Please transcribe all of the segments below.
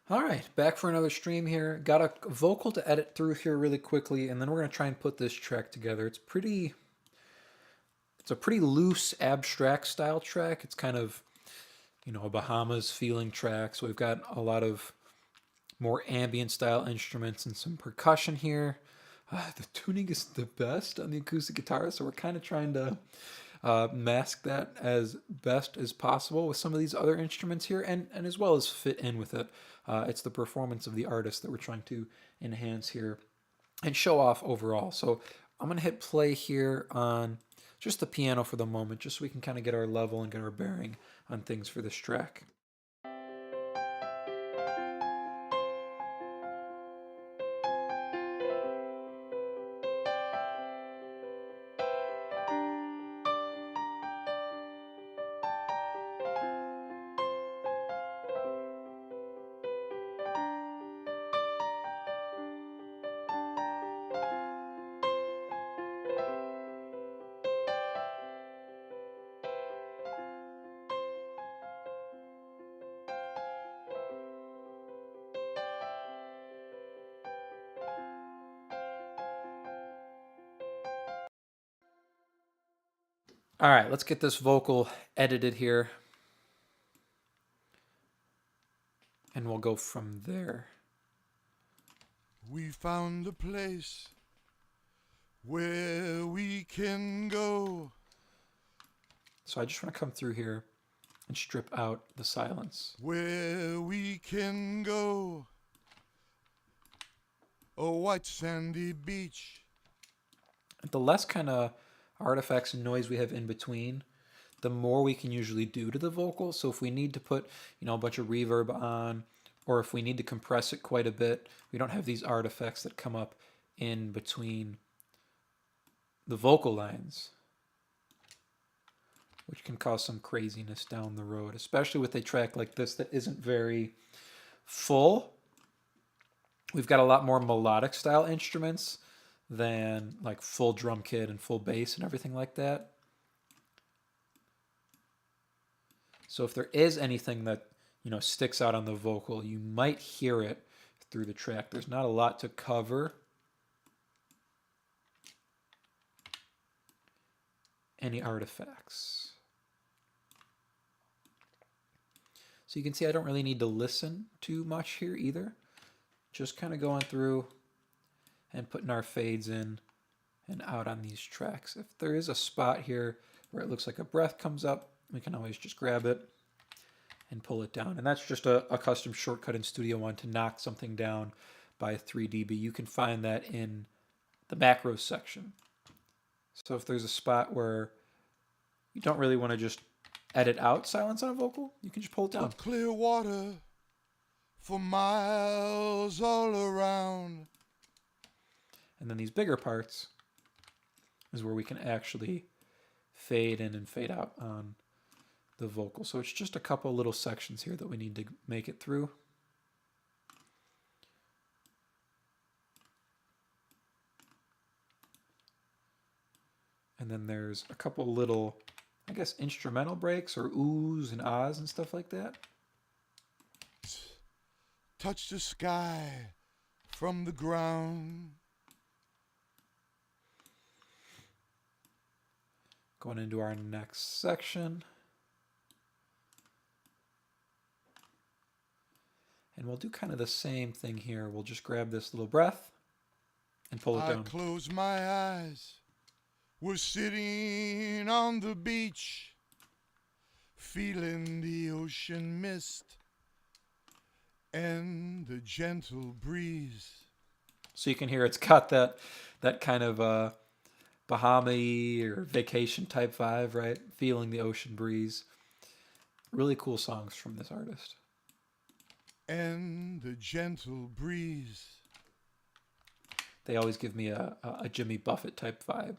All right, back for another stream here. Got a vocal to edit through here really quickly, and then we're going to try and put this track together. It's a pretty loose, abstract style track. It's kind of, a Bahamas feeling track. So we've got a lot of more ambient style instruments and some percussion here. The tuning is the best on the acoustic guitar, so we're kind of trying to mask that as best as possible with some of these other instruments here, and as well as fit in with it. It's the performance of the artist that we're trying to enhance here and show off overall. So I'm going to hit play here on just the piano for the moment, just so we can kind of get our level and get our bearing on things for this track. All right, let's get this vocal edited here, and we'll go from there. We found a place where we can go. So I just want to come through here and strip out the silence. Where we can go. A white sandy beach. The less kind of artifacts and noise we have in between, the more we can usually do to the vocal. So if we need to put, a bunch of reverb on, or if we need to compress it quite a bit, we don't have these artifacts that come up in between the vocal lines, which can cause some craziness down the road, especially with a track like this that isn't very full. We've got a lot more melodic style instruments than like full drum kit and full bass and everything like that. So if there is anything that, sticks out on the vocal, you might hear it through the track. There's not a lot to cover any artifacts. So you can see I don't really need to listen too much here either. Just kind of going through and putting our fades in and out on these tracks. If there is a spot here where it looks like a breath comes up, we can always just grab it and pull it down. And that's just a custom shortcut in Studio One to knock something down by 3 dB. You can find that in the macros section. So if there's a spot where you don't really want to just edit out silence on a vocal, you can just pull it down. Clear water for miles all around. And then these bigger parts is where we can actually fade in and fade out on the vocal. So it's just a couple little sections here that we need to make it through. And then there's a couple little, I guess, instrumental breaks or oohs and ahs and stuff like that. Touch the sky from the ground. Going into our next section. And we'll do kind of the same thing here. We'll just grab this little breath and pull it down. I close my eyes. We're sitting on the beach, feeling the ocean mist and the gentle breeze. So you can hear it's got that kind of Bahama-y or vacation type vibe, right? Feeling the ocean breeze. Really cool songs from this artist. And the gentle breeze. They always give me a Jimmy Buffett type vibe.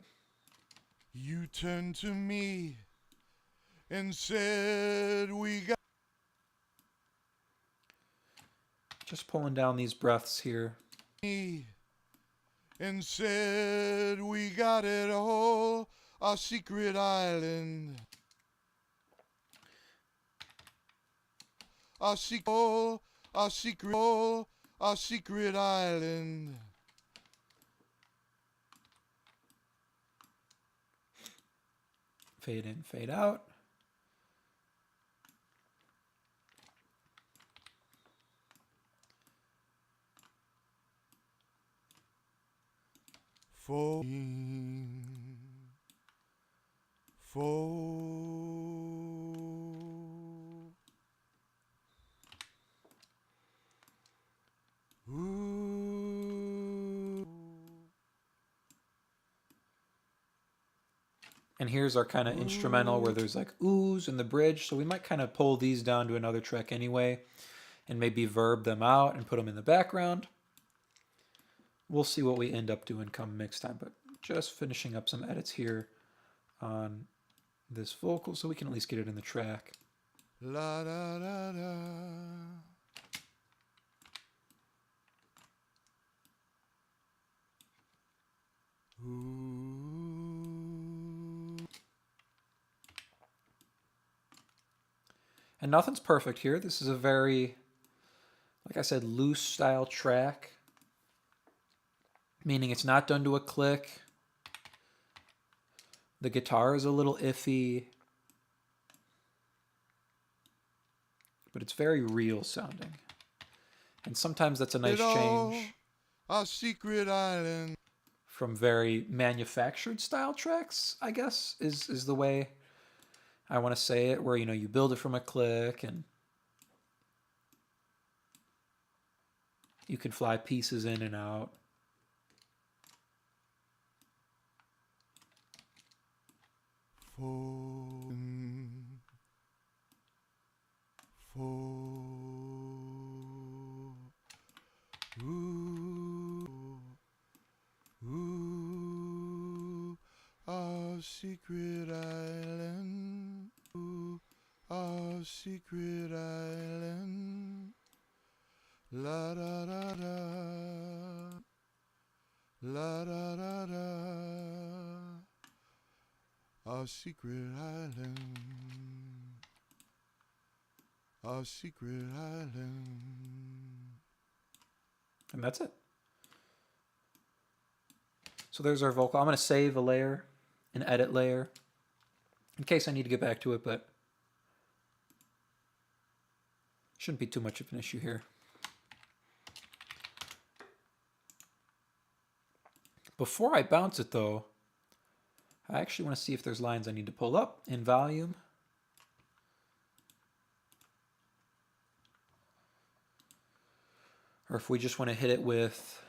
You turned to me and said we got... Just pulling down these breaths here. And said we got it all, our secret island. Our secret, a secret island. Fade in, fade out. Fo. And here's our kind of instrumental where there's like oohs in the bridge. So we might kind of pull these down to another track anyway and maybe verb them out and put them in the background. We'll see what we end up doing come mix time, but just finishing up some edits here on this vocal so we can at least get it in the track. La da da da. And nothing's perfect here. This is a very, like I said, loose style track, meaning it's not done to a click. The guitar is a little iffy, but it's very real sounding. And sometimes that's a nice change. A secret island. From very manufactured style tracks, I guess, is the way I want to say it, where, you know, you build it from a click and you can fly pieces in and out. A secret island. A secret island. La da da da. La da da da. A secret island. A secret island. And that's it. So there's our vocal. I'm going to save a layer, an edit layer, in case I need to get back to it, but shouldn't be too much of an issue here. Before I bounce it, though, I actually want to see if there's lines I need to pull up in volume. Or if we just want to hit it with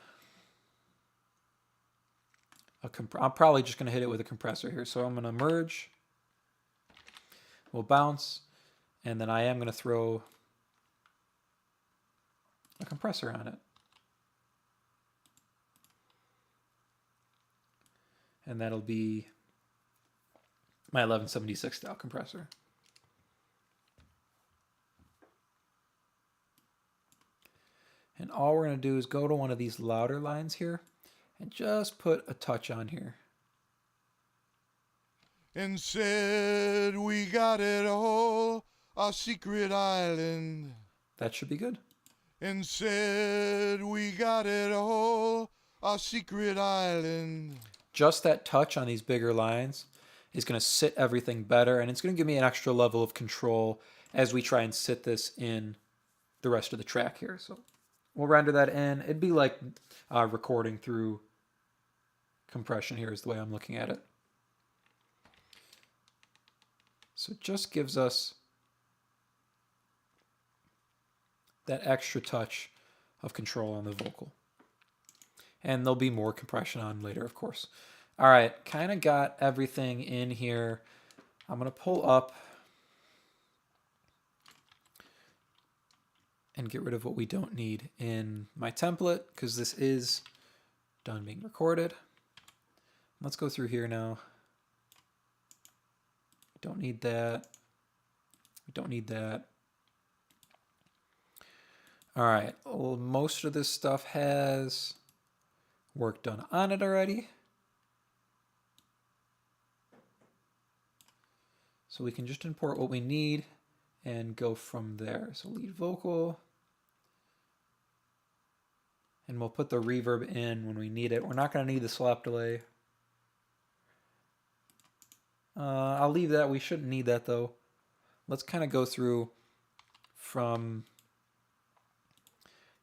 I'm probably just going to hit it with a compressor here. So I'm going to merge. We'll bounce. And then I am going to throw a compressor on it. And that'll be my 1176 style compressor. And all we're going to do is go to one of these louder lines here and just put a touch on here. And said we got it all, a secret island. That should be good. And said we got it all, a secret island. Just that touch on these bigger lines is going to sit everything better, and it's going to give me an extra level of control as we try and sit this in the rest of the track here. So we'll render that in. It'd be like recording through compression here is the way I'm looking at it. So it just gives us that extra touch of control on the vocal. And there'll be more compression on later, of course. All right, kind of got everything in here. I'm going to pull up and get rid of what we don't need in my template, because this is done being recorded. Let's go through here now. We don't need that. We don't need that. All right, well, most of this stuff has work done on it already. So we can just import what we need and go from there. So lead vocal, And we'll put the reverb in when we need it. We're not going to need the slap delay. I'll leave that. We shouldn't need that though. Let's kind of go through from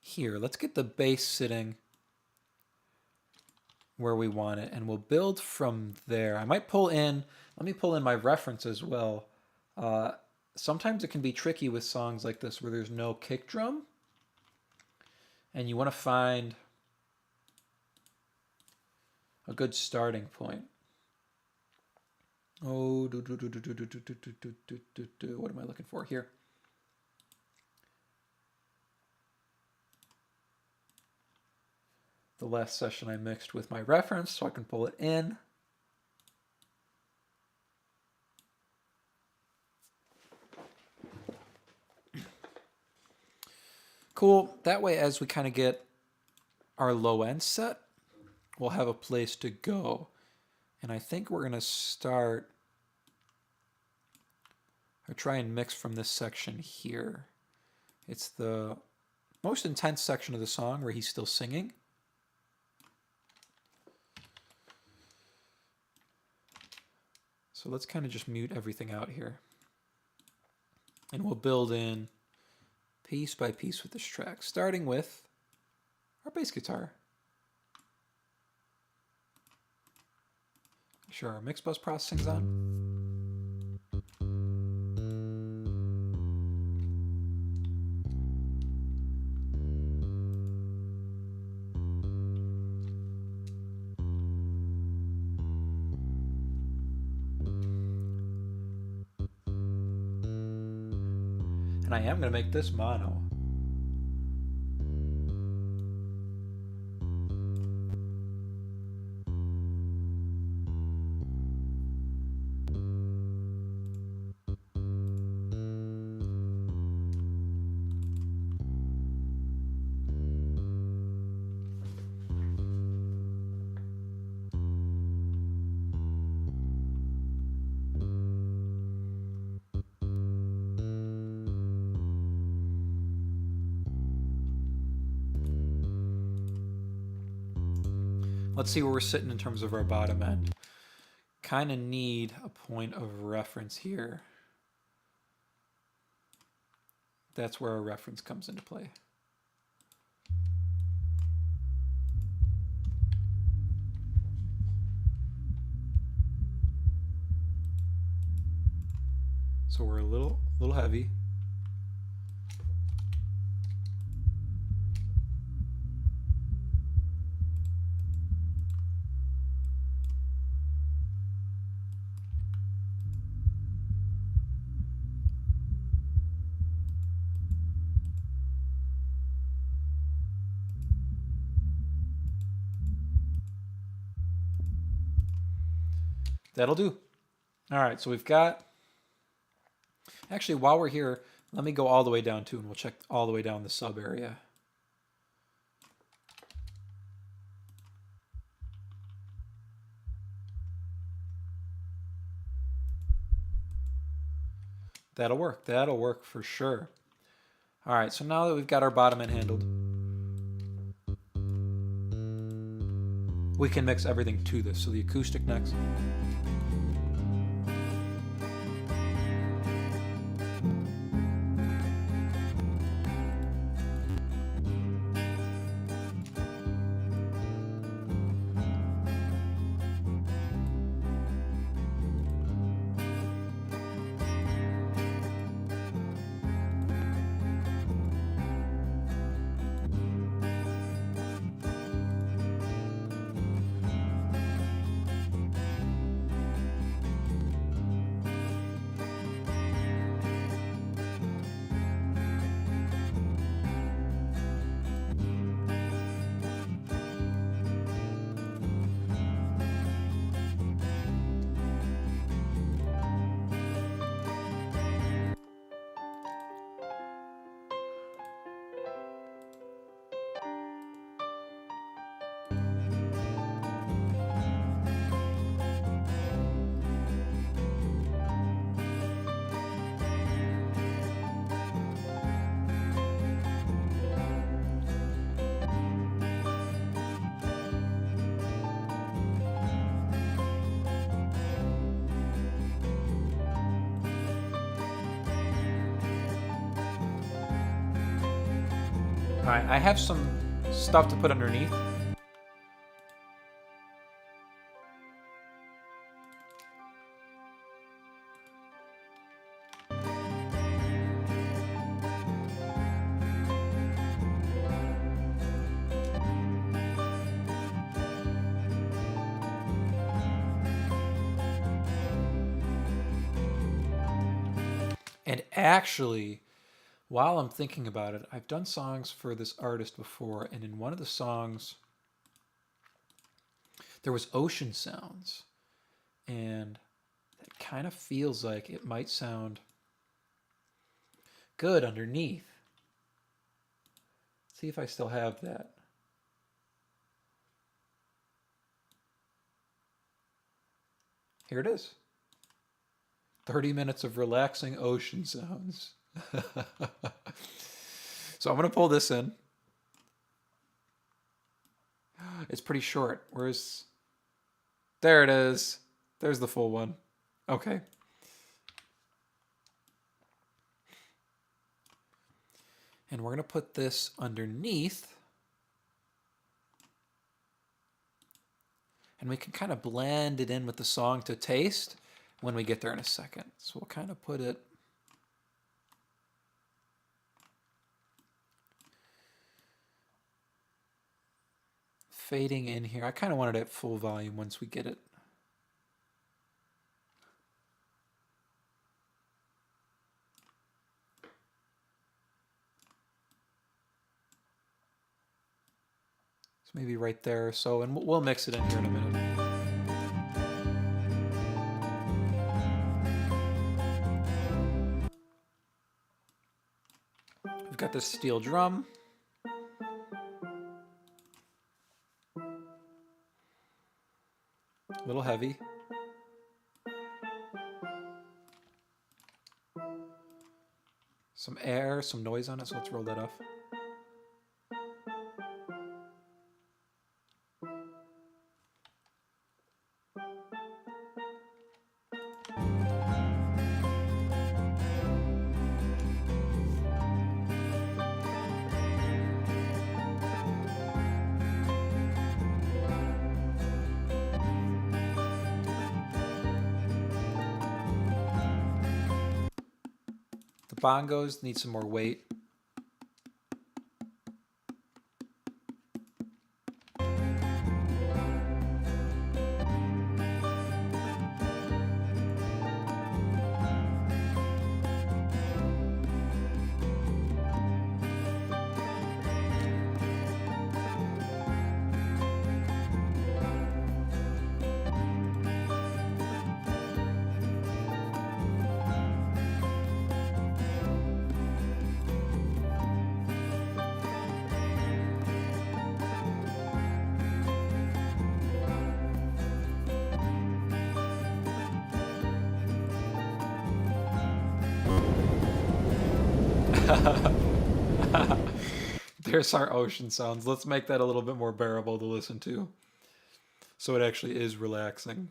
here. Let's get the bass sitting where we want it, and we'll build from there. I might pull in, let me pull in my reference as well. Sometimes it can be tricky with songs like this where there's no kick drum, and you want to find a good starting point. Oh, what am I looking for here? The last session I mixed with my reference so I can pull it in. Cool. That way, as we kind of get our low end set, we'll have a place to go. And I think we're going to start or try and mix from this section here. It's the most intense section of the song where he's still singing. So let's kind of just mute everything out here. And we'll build in piece by piece with this track, starting with our bass guitar. Make sure our mix bus processing's on. And I am going to make this mono. Let's see where we're sitting in terms of our bottom end. Kind of need a point of reference here. That's where our reference comes into play. So we're a little heavy. That'll do. All right, so we've got, actually while we're here, let me go all the way down too, and we'll check all the way down the sub area. That'll work for sure. All right, so now that we've got our bottom end handled, we can mix everything to this. So the acoustic next. All right, I have some stuff to put underneath. And actually, while I'm thinking about it, I've done songs for this artist before, and in one of the songs, there was ocean sounds, and it kind of feels like it might sound good underneath. See if I still have that. Here it is. 30 minutes of relaxing ocean sounds. So I'm going to pull this in. It's pretty short. Where's... There it is. There's the full one. Okay. And we're going to put this underneath. And we can kind of blend it in with the song to taste when we get there in a second. So we'll kind of put it... fading in here. I kind of want it at full volume once we get it. So maybe right there. So, and we'll mix it in here in a minute. We've got this steel drum. A little heavy. Some air, some noise on it, so let's roll that off. Bongos need some more weight. There's our ocean sounds. Let's make that a little bit more bearable to listen to, so it actually is relaxing.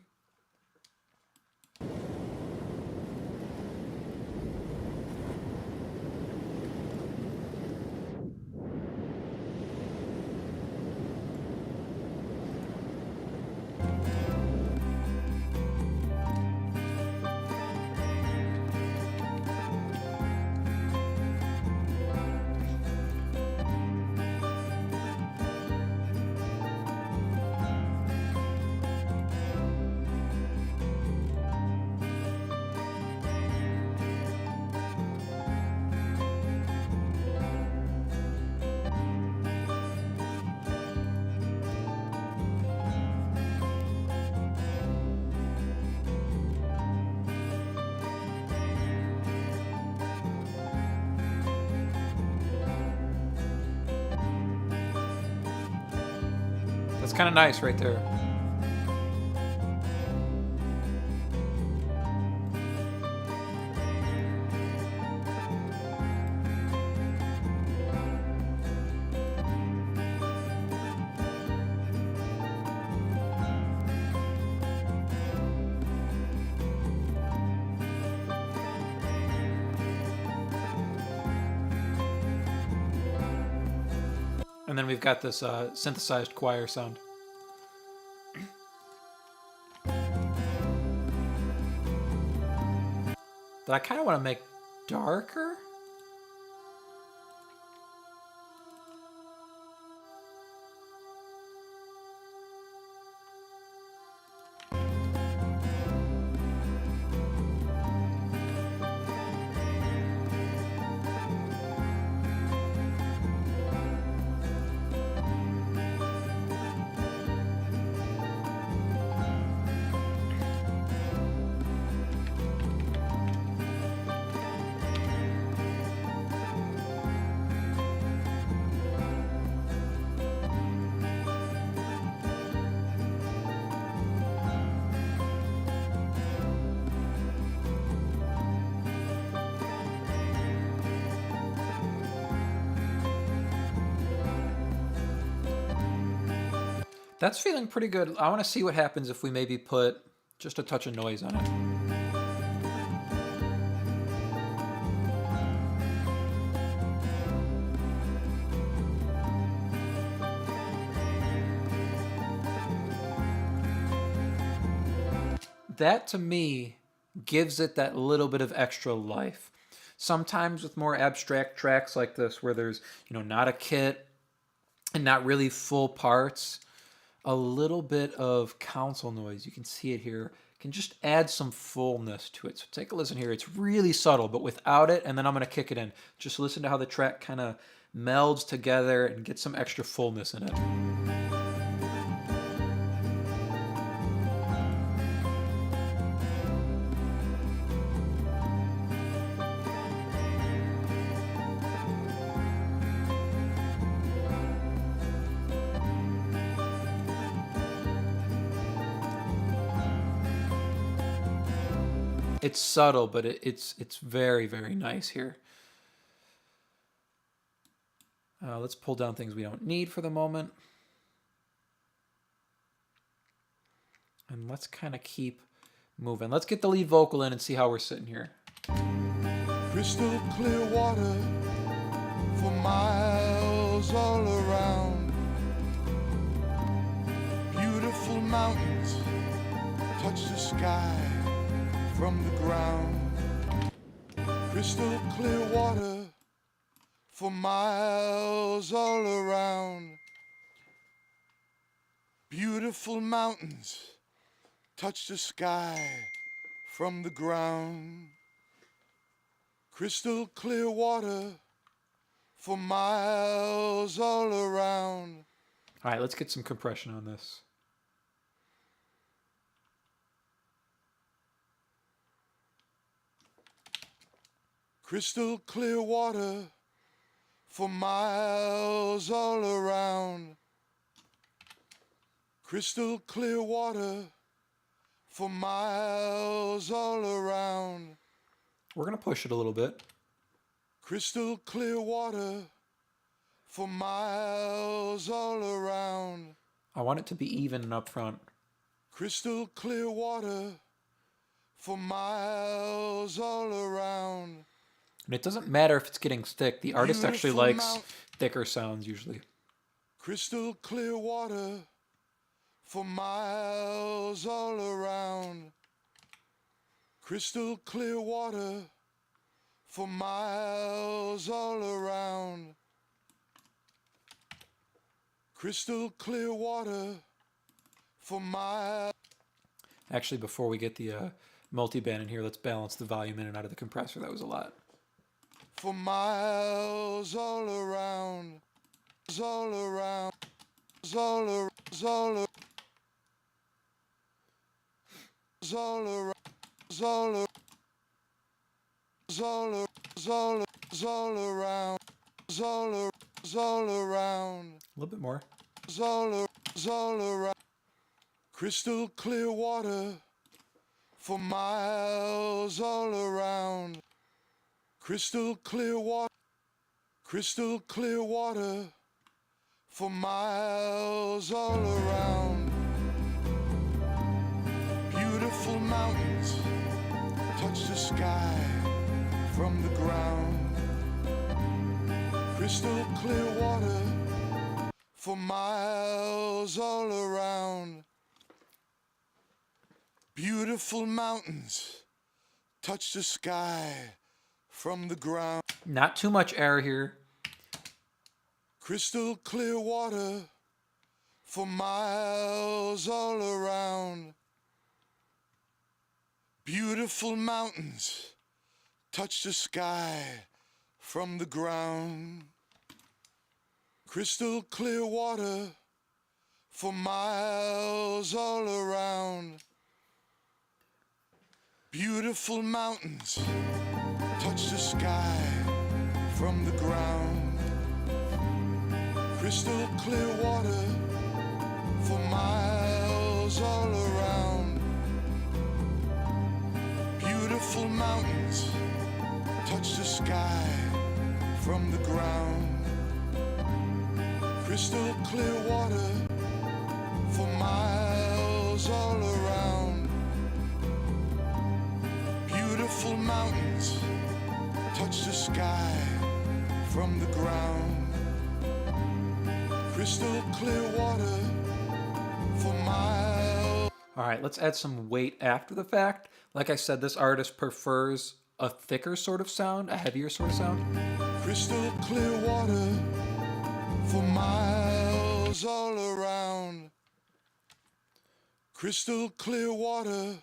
That's kind of nice right there. And then we've got this synthesized choir sound. That I kind of want to make darker. That's feeling pretty good. I want to see what happens if we maybe put just a touch of noise on it. That to me gives it that little bit of extra life. Sometimes with more abstract tracks like this where there's, not a kit and not really full parts, a little bit of console noise, you can see it here, can just add some fullness to it. So take a listen here. It's really subtle, but without it, and then I'm going to kick it in. Just listen to how the track kind of melds together and gets some extra fullness in it. It's subtle, but it's very, very nice here. Let's pull down things we don't need for the moment. And let's kind of keep moving. Let's get the lead vocal in and see how we're sitting here. Crystal clear water for miles all around. Beautiful mountains touch the sky from the ground. Crystal clear water for miles all around. Beautiful mountains touch the sky from the ground. Crystal clear water for miles all around. All right, let's get some compression on this. Crystal clear water for miles all around. Crystal clear water for miles all around. We're going to push it a little bit. Crystal clear water for miles all around. I want it to be even and up front. Crystal clear water for miles all around. And it doesn't matter if it's getting thick. The artist actually likes thicker sounds usually. Crystal clear water for miles all around. Crystal clear water for miles all around. Crystal clear water for miles. Actually, before we get the multi-band in here, let's balance the volume in and out of the compressor. That was a lot. For miles all around, all around, all around, all around, all around, all around, all around, all around. A little bit more. All around. Crystal clear water for miles all around. Crystal clear water. Crystal clear water for miles all around. Beautiful mountains touch the sky from the ground. Crystal clear water for miles all around. Beautiful mountains touch the sky from the ground. Not too much air here. Crystal clear water for miles all around. Beautiful mountains touch the sky from the ground. Crystal clear water for miles all around. Beautiful mountains touch the sky from the ground. Crystal clear water for miles all around. Beautiful mountains touch the sky from the ground. Crystal clear water for miles all around. Beautiful mountains touch the sky from the ground. Crystal clear water for miles. All right, let's add some weight after the fact. Like I said, this artist prefers a thicker sort of sound, a heavier sort of sound. Crystal clear water for miles all around. Crystal clear water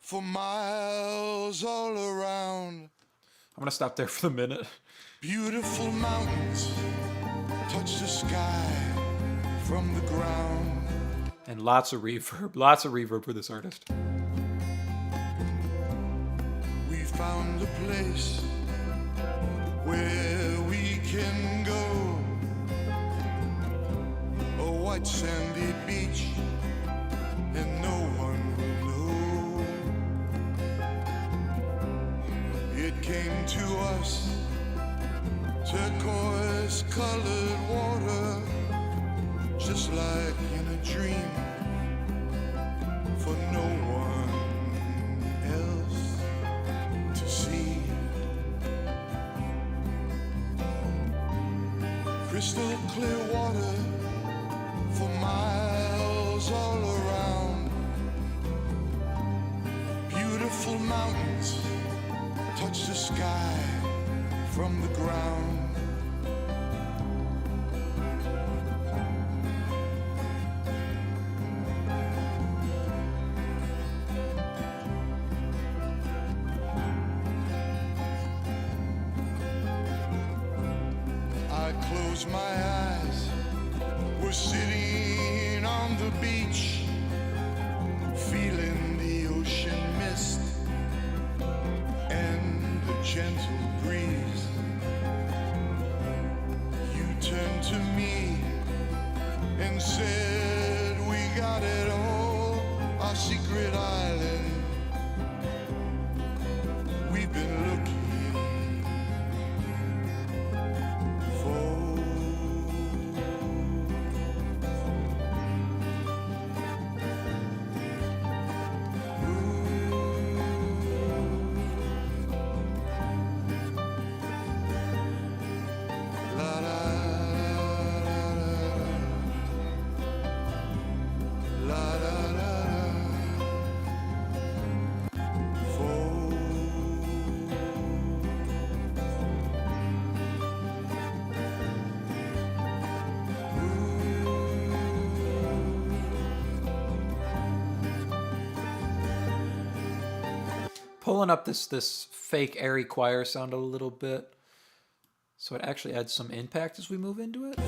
for miles all around. I'm gonna stop there for the minute. Beautiful mountains touch the sky from the ground. And lots of reverb for this artist. We found a place where we can go. A white sandy beach, and no one will know. It came to us, turquoise colored water, just like in a dream, for no one else to see. Crystal clear water for miles all around. Beautiful mountains touch the sky from the ground. I close my eyes, we're sitting on the beach, feeling the ocean mist and the gentle breeze. You turned to me and said, we got it all, our secret island. We've been looking for. La la la la la Pulling up this fake airy choir sound a little bit, so it actually adds some impact as we move into it.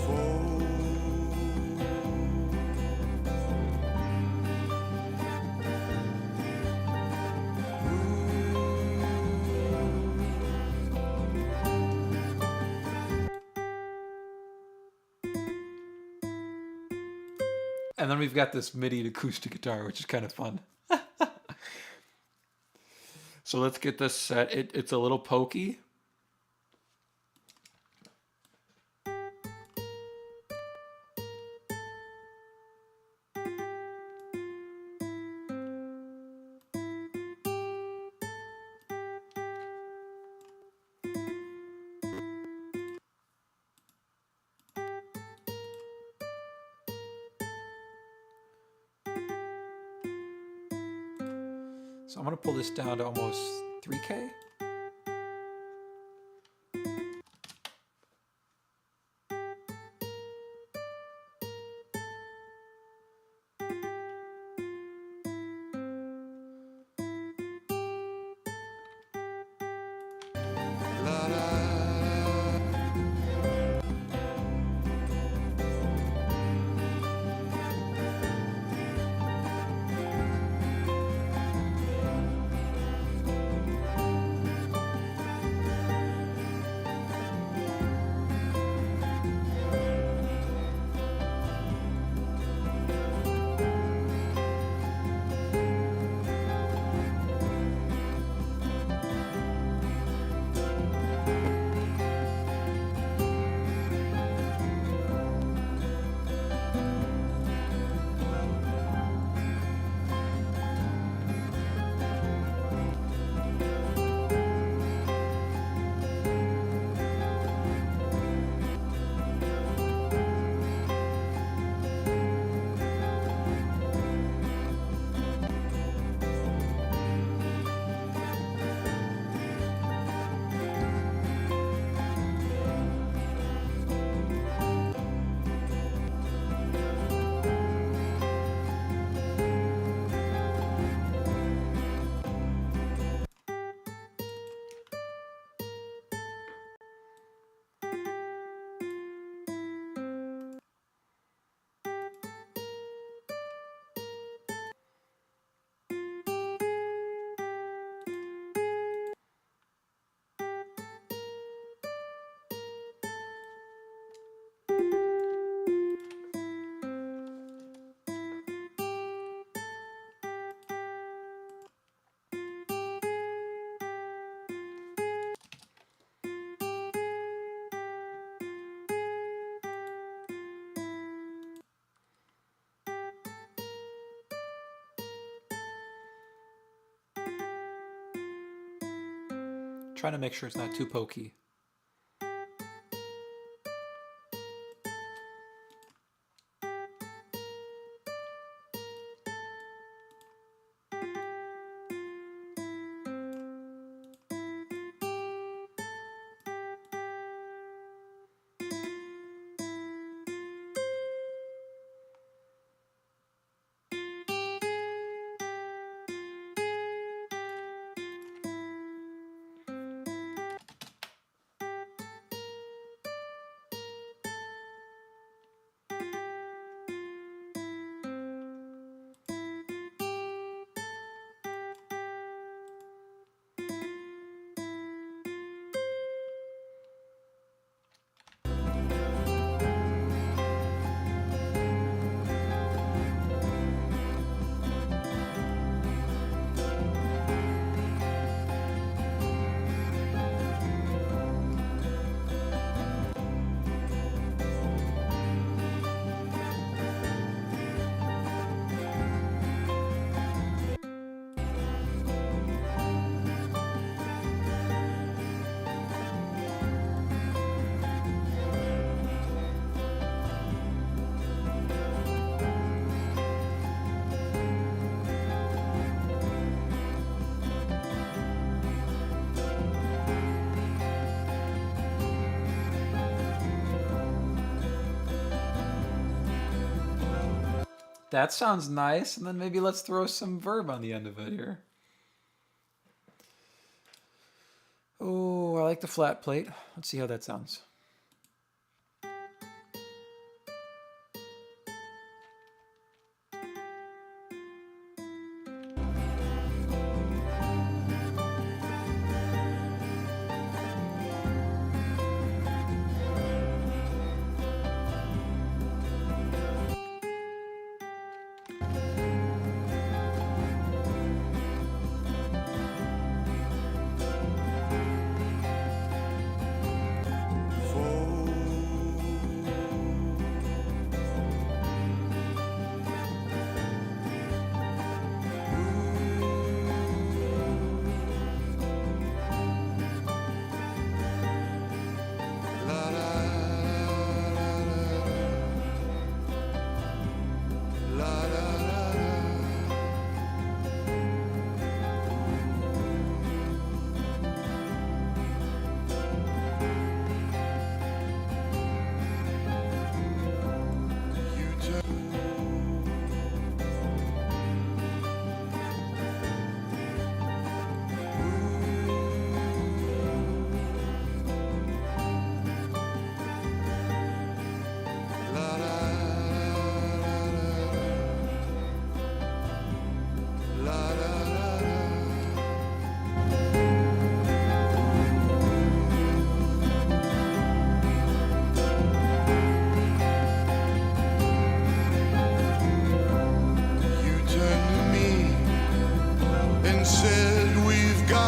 And then we've got this MIDI acoustic guitar, which is kind of fun. So let's get this set. It's a little pokey. So I'm going to pull this down to almost 3K. La la. Trying to make sure it's not too pokey. That sounds nice. And then maybe let's throw some verb on the end of it here. Oh, I like the flat plate. Let's see how that sounds.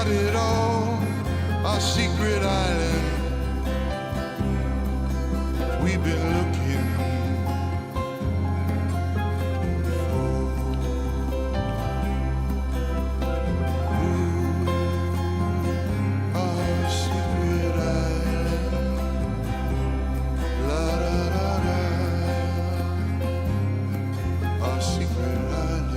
got it all, our secret island. We've been looking for our secret island. La da da da, our secret island.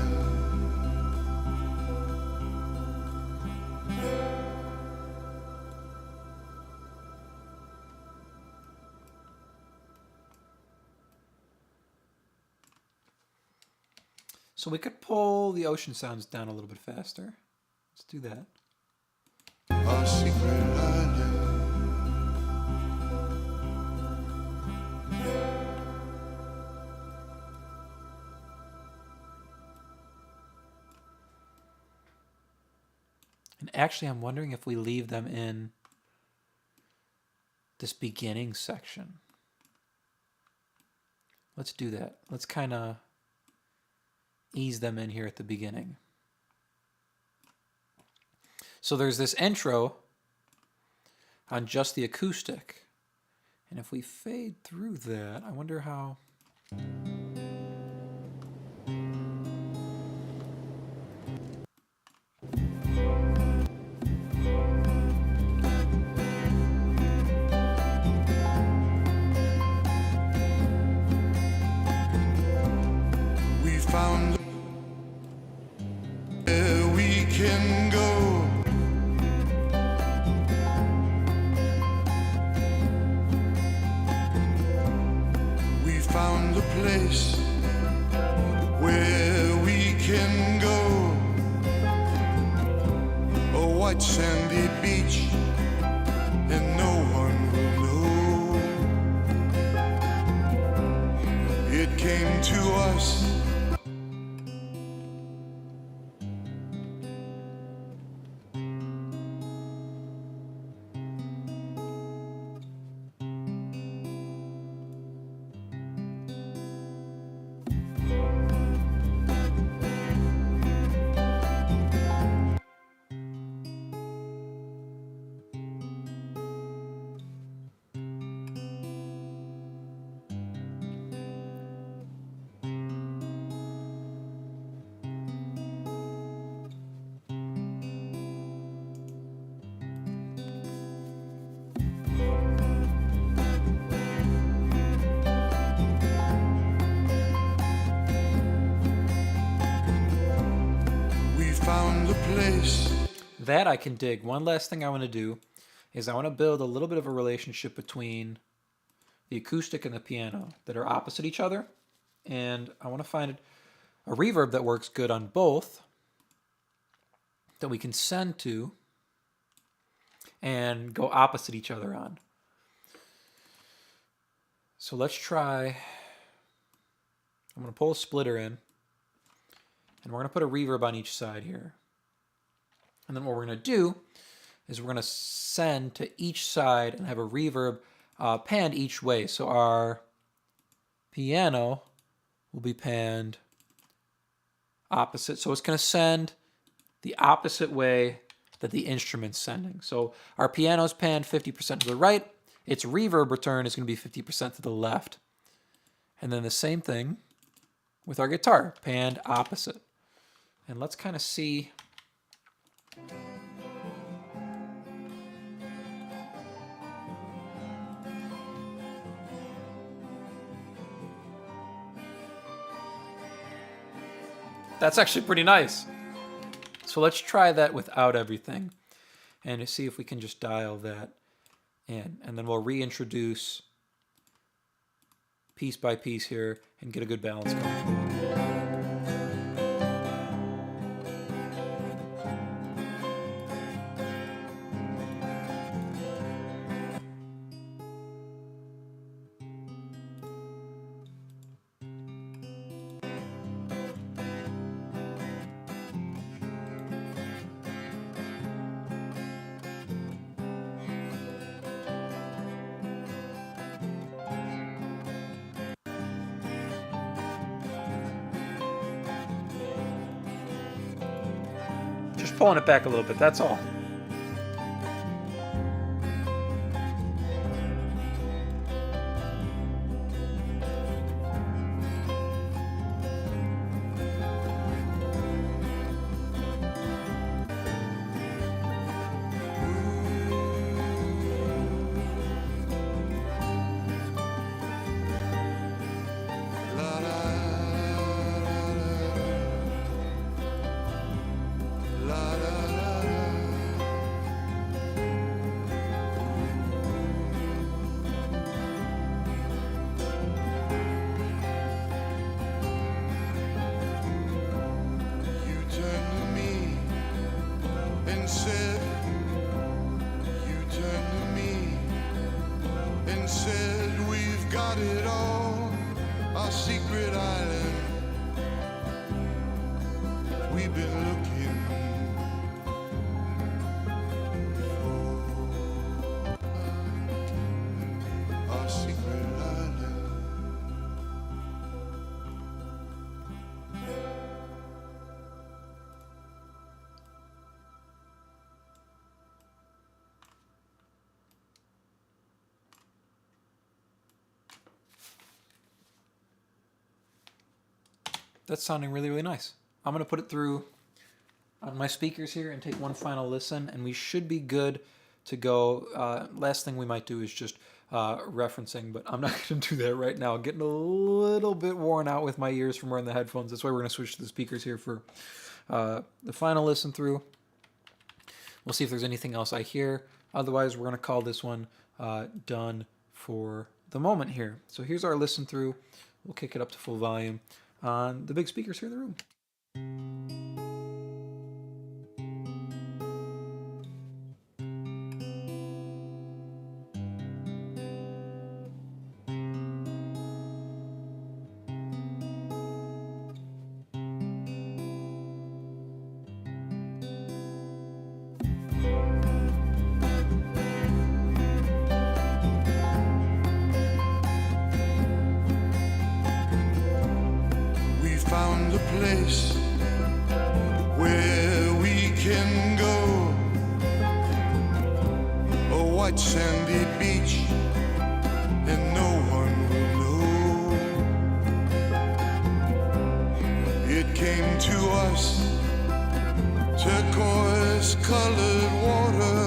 So we could pull the ocean sounds down a little bit faster. Let's do that. Our secret island. And actually, I'm wondering if we leave them in this beginning section. Let's do that. Let's kind of ease them in here at the beginning. So there's this intro on just the acoustic. And if we fade through that, I wonder how... We found where we can go. We found a place where we can go. A white sandy beach, and no one will know. It came to us. Found a place. That I can dig. One last thing I want to do is I want to build a little bit of a relationship between the acoustic and the piano that are opposite each other. And I want to find a reverb that works good on both that we can send to and go opposite each other on. So let's try. I'm going to pull a splitter in. And we're going to put a reverb on each side here. And then what we're going to do is we're going to send to each side and have a reverb panned each way. So our piano will be panned opposite. So it's going to send the opposite way that the instrument's sending. So our piano's panned 50% to the right. Its reverb return is going to be 50% to the left. And then the same thing with our guitar, panned opposite. And let's kind of see. That's actually pretty nice. So let's try that without everything and to see if we can just dial that in. And then we'll reintroduce piece by piece here and get a good balance going. Just pulling it back a little bit, that's all. secret island. We've been looking for our secret island. That's sounding really, really nice. I'm going to put it through on my speakers here and take one final listen, and we should be good to go. Last thing we might do is just referencing, but I'm not going to do that right now. Getting a little bit worn out with my ears from wearing the headphones. That's why we're going to switch to the speakers here for the final listen through. We'll see if there's anything else I hear. Otherwise, we're going to call this one done for the moment here. So here's our listen through. We'll kick it up to full volume on the big speakers here in the room. Found a place where we can go, a white sandy beach, and no one will know. It came to us, turquoise colored water,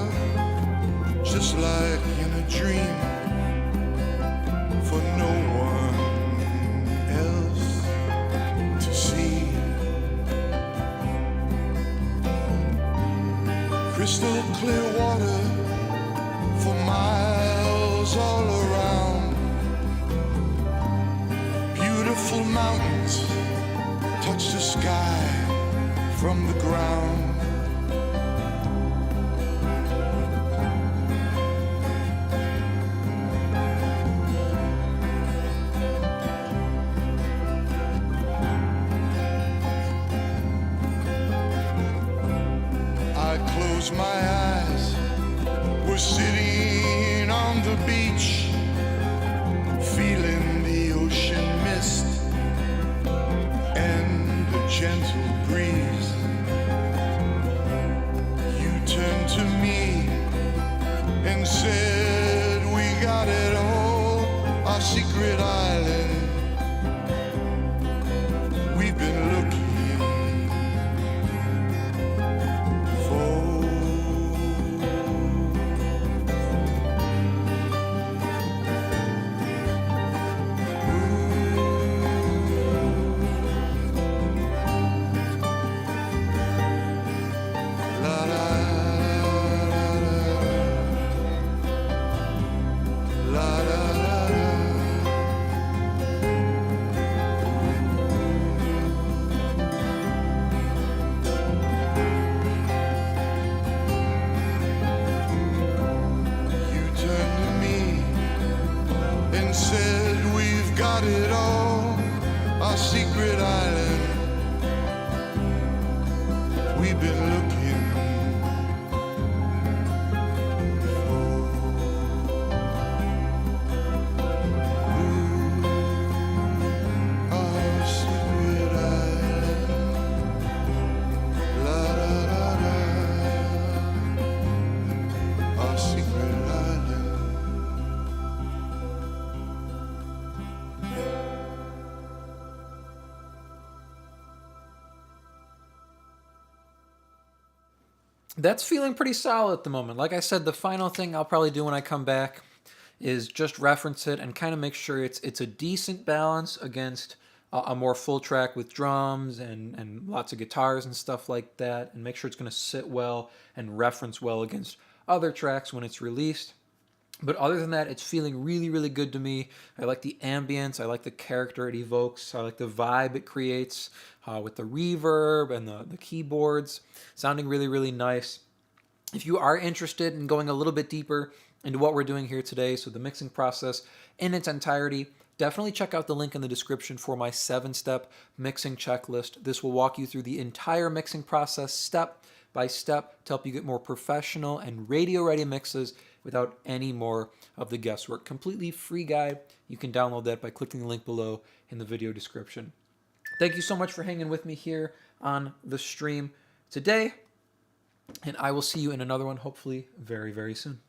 just like in a dream, for no one else to see. Crystal clear water for miles all around. Beautiful mountains touch the sky from the ground. My eyes were sitting on the beach, feeling the ocean mist and the gentle breeze. You turned to me and said, we got it all, our secret island. We've been looking it all, our secret island. We've been looking for our secret island. La da da da, our secret island. That's feeling pretty solid at the moment. Like I said, the final thing I'll probably do when I come back is just reference it and kind of make sure it's a decent balance against a more full track with drums and lots of guitars and stuff like that, and make sure it's going to sit well and reference well against other tracks when it's released. But other than that, it's feeling really, really good to me. I like the ambience. I like the character it evokes. I like the vibe it creates with the reverb and the keyboards. Sounding really, really nice. If you are interested in going a little bit deeper into what we're doing here today, so the mixing process in its entirety, definitely check out the link in the description for my 7-step mixing checklist. This will walk you through the entire mixing process step by step to help you get more professional and radio-ready mixes without any more of the guesswork. Completely free guide. You can download that by clicking the link below in the video description. Thank you so much for hanging with me here on the stream today, and I will see you in another one hopefully very, very soon.